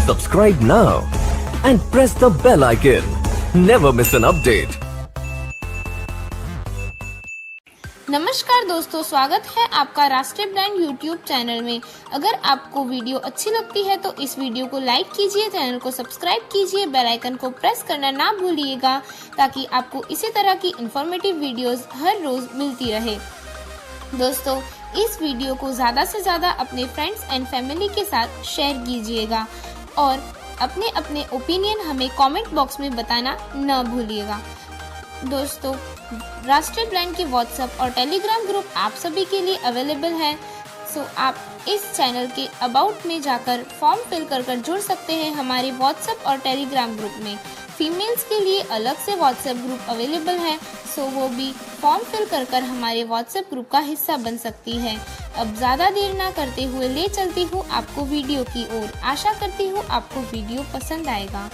Subscribe now and press the bell icon. Never miss an update. नमस्कार दोस्तों, स्वागत है आपका राष्ट्रीय ब्रांड यूट्यूब चैनल में। अगर आपको वीडियो अच्छी लगती है तो इस वीडियो को लाइक कीजिए, चैनल को सब्सक्राइब कीजिए, बेल आइकन को प्रेस करना ना भूलिएगा ताकि आपको इसी तरह की इंफॉर्मेटिव वीडियोस हर रोज मिलती रहे। दोस्तों, इस वीडियो को ज़्यादा से ज़्यादा अपने फ्रेंड्स एंड फैमिली के साथ शेयर कीजिएगा और अपने अपने ओपिनियन हमें कमेंट बॉक्स में बताना न भूलिएगा। दोस्तों, राष्ट्रीय ब्रांड के व्हाट्सएप और टेलीग्राम ग्रुप आप सभी के लिए अवेलेबल है। सो आप इस चैनल के अबाउट में जाकर फॉर्म फिल कर जुड़ सकते हैं हमारे व्हाट्सएप और टेलीग्राम ग्रुप में। फीमेल्स के लिए अलग से व्हाट्सएप ग्रुप अवेलेबल है, सो वो भी फॉर्म फिल कर हमारे व्हाट्सएप ग्रुप का हिस्सा बन सकती है। अब ज़्यादा देर ना करते हुए ले चलती हूँ आपको वीडियो की ओर। आशा करती हूँ आपको वीडियो पसंद आएगा।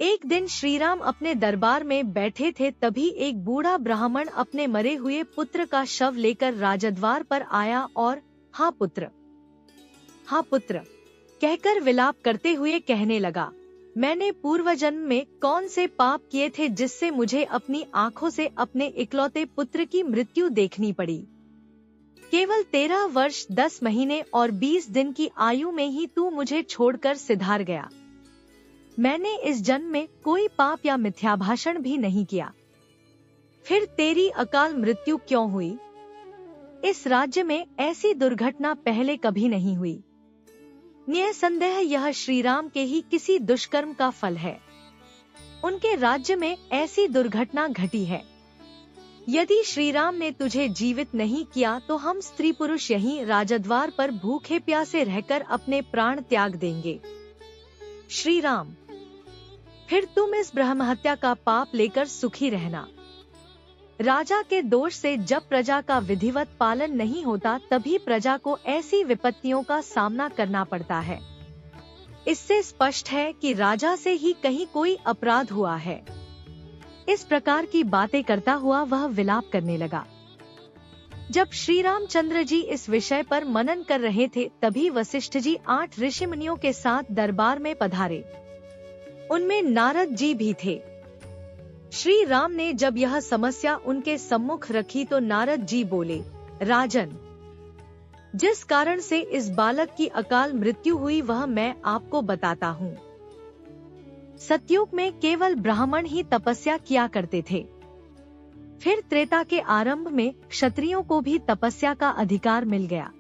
एक दिन श्रीराम अपने दरबार में बैठे थे, तभी एक बूढ़ा ब्राह्मण अपने मरे हुए पुत्र का शव लेकर राजद्वार पर आया और हाँ पुत्र कहकर विलाप करते हुए कहने लगा, मैंने पूर्व जन्म में कौन से पाप किए थे जिससे मुझे अपनी आंखों से अपने इकलौते पुत्र की मृत्यु देखनी पड़ी। केवल 13 वर्ष 10 महीने और 20 दिन की आयु में ही तू मुझे छोड़कर सिधार गया। मैंने इस जन्म में कोई पाप या मिथ्याभाषण भी नहीं किया, फिर तेरी अकाल मृत्यु क्यों हुई? इस राज्य में ऐसी दुर्घटना पहले कभी नहीं हुई। निसंदेह यह श्रीराम के ही किसी दुष्कर्म का फल है। उनके राज्य में ऐसी दुर्घटना घटी है। यदि श्रीराम ने तुझे जीवित नहीं किया तो हम स्त्री पुरुष यहीं राजद्वार पर भूखे प्यासे रहकर अपने प्राण त्याग देंगे। श्रीराम, फिर तुम इस ब्रह्महत्या का पाप लेकर सुखी रहना। राजा के दोष से जब प्रजा का विधिवत पालन नहीं होता तभी प्रजा को ऐसी विपत्तियों का सामना करना पड़ता है। इससे स्पष्ट है कि राजा से ही कहीं कोई अपराध हुआ है। इस प्रकार की बातें करता हुआ वह विलाप करने लगा। जब श्री रामचंद्र जी इस विषय पर मनन कर रहे थे तभी वशिष्ठ जी 8 ऋषि मुनियों के साथ दरबार में पधारे। उनमें नारद जी भी थे। श्री राम ने जब यह समस्या उनके सम्मुख रखी तो नारद जी बोले, राजन, जिस कारण से इस बालक की अकाल मृत्यु हुई वह मैं आपको बताता हूँ। सतयुग में केवल ब्राह्मण ही तपस्या किया करते थे। फिर त्रेता के आरंभ में क्षत्रियों को भी तपस्या का अधिकार मिल गया।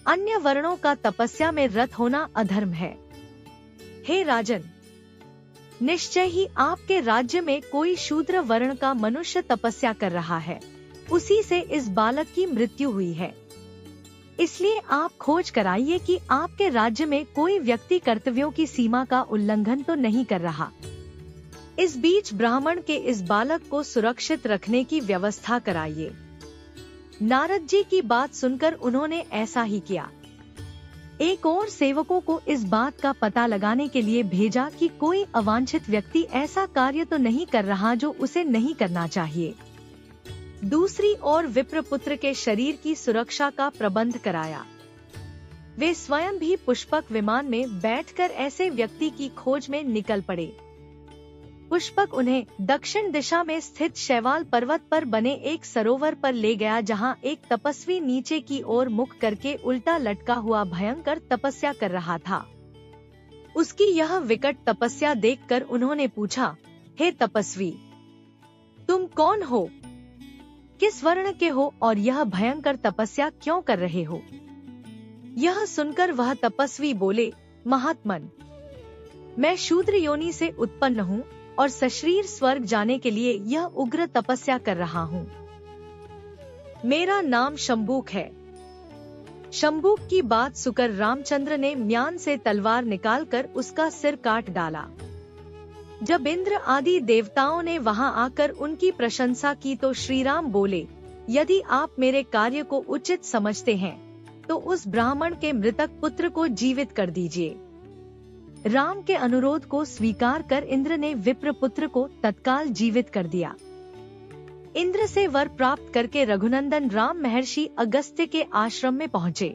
अन्य वर्णों का तपस्या में रत होना अधर्म है। हे राजन, निश्चय ही आपके राज्य में कोई शूद्र वर्ण का मनुष्य तपस्या कर रहा है, उसी से इस बालक की मृत्यु हुई है। इसलिए आप खोज कराइए कि आपके राज्य में कोई व्यक्ति कर्तव्यों की सीमा का उल्लंघन तो नहीं कर रहा। इस बीच ब्राह्मण के इस बालक को सुरक्षित रखने की व्यवस्था कराइए। नारद जी की बात सुनकर उन्होंने ऐसा ही किया। एक और सेवकों को इस बात का पता लगाने के लिए भेजा कि कोई अवांछित व्यक्ति ऐसा कार्य तो नहीं कर रहा जो उसे नहीं करना चाहिए। दूसरी ओर विप्रपुत्र के शरीर की सुरक्षा का प्रबंध कराया। वे स्वयं भी पुष्पक विमान में बैठकर ऐसे व्यक्ति की खोज में निकल पड़े। पुष्पक उन्हें दक्षिण दिशा में स्थित शैवाल पर्वत पर बने एक सरोवर पर ले गया, जहां एक तपस्वी नीचे की ओर मुख करके उल्टा लटका हुआ भयंकर तपस्या कर रहा था। उसकी यह विकट तपस्या देखकर उन्होंने पूछा, हे तपस्वी, तुम कौन हो, किस वर्ण के हो और यह भयंकर तपस्या क्यों कर रहे हो? यह सुनकर वह तपस्वी बोले, महात्मन, मैं शूद्र योनि से उत्पन्न हूँ और सशरीर स्वर्ग जाने के लिए यह उग्र तपस्या कर रहा हूँ। मेरा नाम शंबुक है। शंबुक की बात सुनकर रामचंद्र ने म्यान से तलवार निकालकर उसका सिर काट डाला। जब इंद्र आदि देवताओं ने वहां आकर उनकी प्रशंसा की तो श्री राम बोले, यदि आप मेरे कार्य को उचित समझते हैं तो उस ब्राह्मण के मृतक पुत्र को जीवित कर दीजिए। राम के अनुरोध को स्वीकार कर इंद्र ने विप्र पुत्र को तत्काल जीवित कर दिया। इंद्र से वर प्राप्त करके रघुनंदन राम महर्षि अगस्त्य के आश्रम में पहुँचे।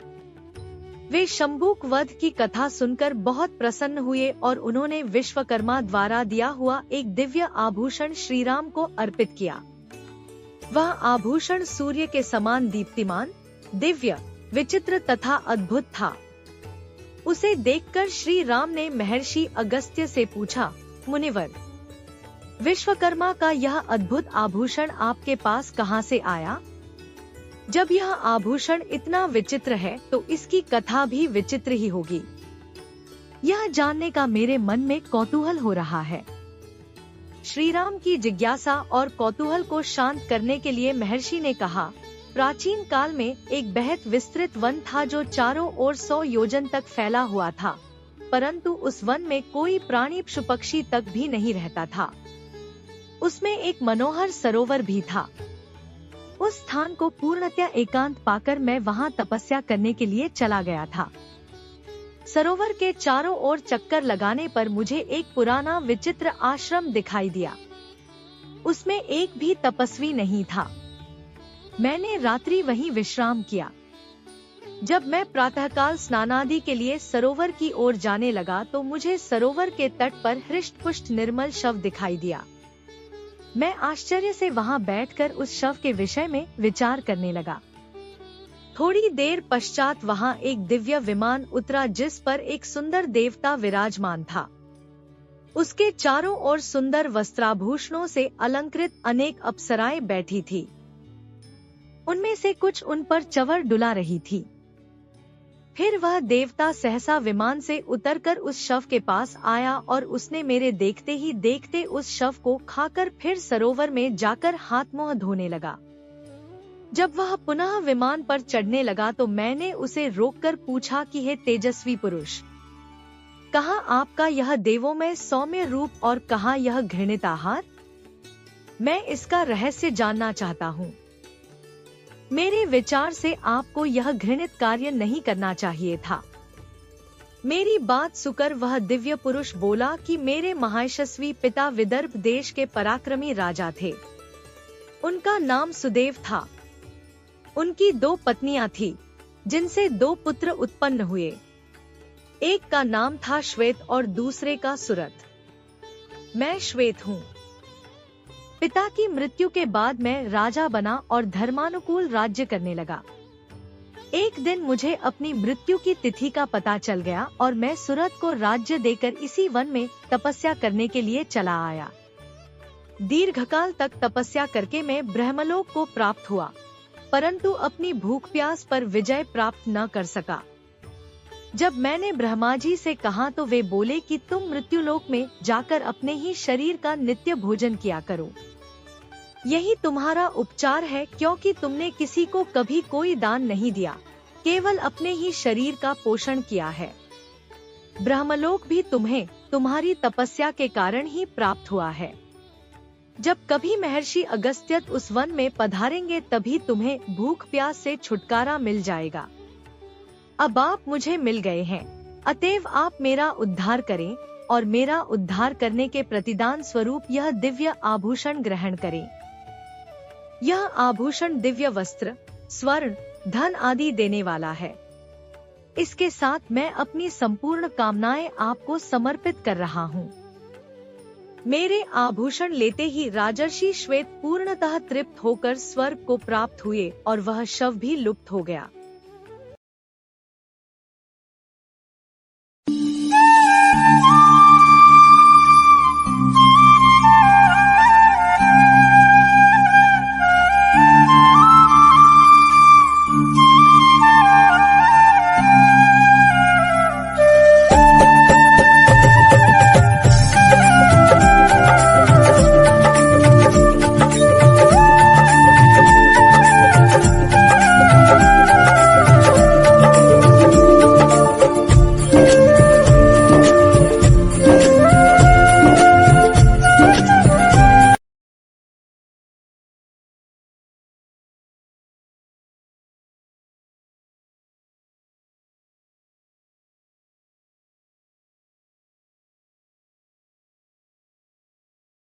वे शंबुक वध की कथा सुनकर बहुत प्रसन्न हुए और उन्होंने विश्वकर्मा द्वारा दिया हुआ एक दिव्य आभूषण श्री राम को अर्पित किया। वह आभूषण सूर्य के समान दीप्तिमान, दिव्य, विचित्र तथा अद्भुत था। उसे देखकर श्री राम ने महर्षि अगस्त्य से पूछा, मुनिवर, विश्वकर्मा का यह अद्भुत आभूषण आपके पास कहाँ से आया? जब यह आभूषण इतना विचित्र है तो इसकी कथा भी विचित्र ही होगी। यह जानने का मेरे मन में कौतूहल हो रहा है। श्री राम की जिज्ञासा और कौतूहल को शांत करने के लिए महर्षि ने कहा, प्राचीन काल में एक बेहद विस्तृत वन था जो चारों ओर 100 योजन तक फैला हुआ था, परंतु उस वन में कोई प्राणी पशु पक्षी तक भी नहीं रहता था। उसमें एक मनोहर सरोवर भी था। उस स्थान को पूर्णतया एकांत पाकर मैं वहां तपस्या करने के लिए चला गया था। सरोवर के चारों ओर चक्कर लगाने पर मुझे एक पुराना विचित्र आश्रम दिखाई दिया। उसमें एक भी तपस्वी नहीं था। मैंने रात्रि वहीं विश्राम किया। जब मैं प्रातःकाल स्नानादि के लिए सरोवर की ओर जाने लगा तो मुझे सरोवर के तट पर हृष्ट-पुष्ट निर्मल शव दिखाई दिया। मैं आश्चर्य से वहां बैठकर उस शव के विषय में विचार करने लगा। थोड़ी देर पश्चात वहां एक दिव्य विमान उतरा जिस पर एक सुंदर देवता विराजमान था। उसके चारों ओर सुंदर वस्त्राभूषणों से अलंकृत अनेक अप्सराएं बैठी थी। उनमें से कुछ उन पर चंवर डुला रही थी। फिर वह देवता सहसा विमान से उतरकर उस शव के पास आया और उसने मेरे देखते ही देखते उस शव को खाकर फिर सरोवर में जाकर हाथ मुंह धोने लगा। जब वह पुनः विमान पर चढ़ने लगा तो मैंने उसे रोककर पूछा कि हे तेजस्वी पुरुष, कहाँ आपका यह देवों में सौम्य रूप और कहाँ यह घृणित आहार? मैं इसका रहस्य जानना चाहता हूँ। मेरे विचार से आपको यह घृणित कार्य नहीं करना चाहिए था। मेरी बात सुनकर वह दिव्य पुरुष बोला कि मेरे महायशस्वी पिता विदर्भ देश के पराक्रमी राजा थे। उनका नाम सुदेव था। उनकी 2 पत्नियां थी, जिनसे 2 पुत्र उत्पन्न हुए। एक का नाम था श्वेत और दूसरे का सुरथ। मैं श्वेत हूँ। पिता की मृत्यु के बाद मैं राजा बना और धर्मानुकूल राज्य करने लगा। एक दिन मुझे अपनी मृत्यु की तिथि का पता चल गया और मैं सुरथ को राज्य देकर इसी वन में तपस्या करने के लिए चला आया। दीर्घकाल तक तपस्या करके मैं ब्रह्मलोक को प्राप्त हुआ, परंतु अपनी भूख प्यास पर विजय प्राप्त न कर सका। जब मैंने ब्रह्मा जी से कहा तो वे बोले कि तुम मृत्युलोक में जाकर अपने ही शरीर का नित्य भोजन किया करो। यही तुम्हारा उपचार है, क्योंकि तुमने किसी को कभी कोई दान नहीं दिया, केवल अपने ही शरीर का पोषण किया है। ब्रह्मलोक भी तुम्हें तुम्हारी तपस्या के कारण ही प्राप्त हुआ है। जब कभी महर्षि अगस्त्य उस वन में पधारेंगे तभी तुम्हें भूख प्यास से छुटकारा मिल जाएगा। अब आप मुझे मिल गए हैं, अतएव आप मेरा उद्धार करें और मेरा उद्धार करने के प्रतिदान स्वरूप यह दिव्य आभूषण ग्रहण करें। यह आभूषण दिव्य वस्त्र, स्वर्ण, धन आदि देने वाला है। इसके साथ मैं अपनी संपूर्ण कामनाएं आपको समर्पित कर रहा हूँ। मेरे आभूषण लेते ही राजर्षि श्वेत पूर्णतः तृप्त होकर स्वर्ग को प्राप्त हुए और वह शव भी लुप्त हो गया।